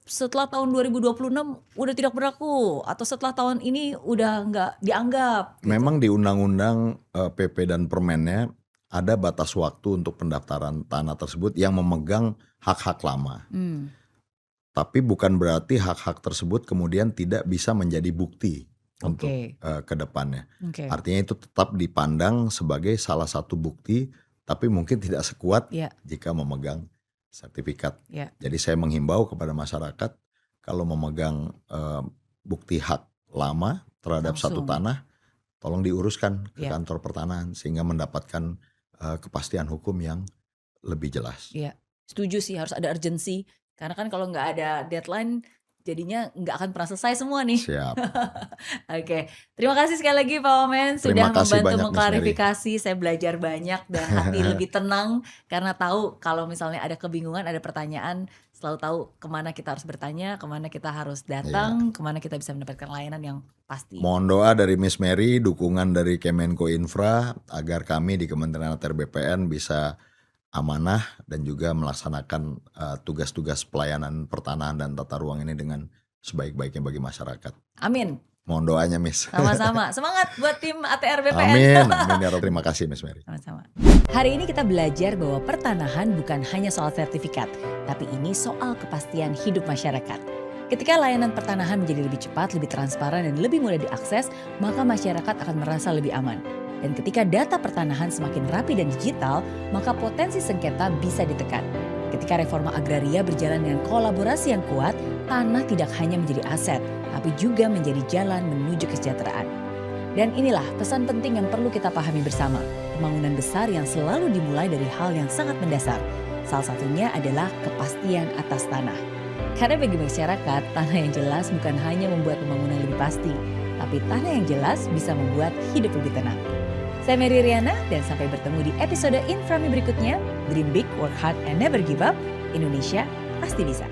setelah tahun 2026 udah tidak berlaku, atau setelah tahun ini udah nggak dianggap. Gitu. Memang di undang-undang PP dan permennya ada batas waktu untuk pendaftaran tanah tersebut yang memegang hak-hak lama. Tapi bukan berarti hak-hak tersebut kemudian tidak bisa menjadi bukti untuk ke depannya. Artinya itu tetap dipandang sebagai salah satu bukti, tapi mungkin tidak sekuat jika memegang sertifikat. Jadi saya menghimbau kepada masyarakat kalau memegang bukti hak lama terhadap satu tanah, tolong diuruskan ke kantor pertanahan sehingga mendapatkan kepastian hukum yang lebih jelas. Setuju sih, harus ada urgensi. Karena kan kalau nggak ada deadline, jadinya nggak akan pernah selesai semua nih. Siap. Oke, terima kasih sekali lagi Pak Wamen sudah membantu mengklarifikasi. Saya belajar banyak dan hati lebih tenang karena tahu kalau misalnya ada kebingungan, ada pertanyaan, selalu tahu kemana kita harus bertanya, kemana kita harus datang, kemana kita bisa mendapatkan layanan yang pasti. Mohon doa dari Miss Mary, dukungan dari Kemenko Infra agar kami di Kementerian ATR BPN bisa amanah dan juga melaksanakan tugas-tugas pelayanan pertanahan dan tata ruang ini dengan sebaik-baiknya bagi masyarakat. Amin. Mohon doanya, Miss. Sama-sama. Semangat buat tim ATR BPN. Amin. Amin ya Rob. Terima kasih, Miss Mary. Sama-sama. Hari ini kita belajar bahwa pertanahan bukan hanya soal sertifikat, tapi ini soal kepastian hidup masyarakat. Ketika layanan pertanahan menjadi lebih cepat, lebih transparan, dan lebih mudah diakses, maka masyarakat akan merasa lebih aman. Dan ketika data pertanahan semakin rapi dan digital, maka potensi sengketa bisa ditekan. Ketika reforma agraria berjalan dengan kolaborasi yang kuat, tanah tidak hanya menjadi aset, tapi juga menjadi jalan menuju kesejahteraan. Dan inilah pesan penting yang perlu kita pahami bersama. Pembangunan besar yang selalu dimulai dari hal yang sangat mendasar. Salah satunya adalah kepastian atas tanah. Karena bagi masyarakat, tanah yang jelas bukan hanya membuat pembangunan lebih pasti, tapi tanah yang jelas bisa membuat hidup lebih tenang. Saya Mary Riana dan sampai bertemu di episode Inframi berikutnya. Dream big, work hard, and never give up. Indonesia pasti bisa.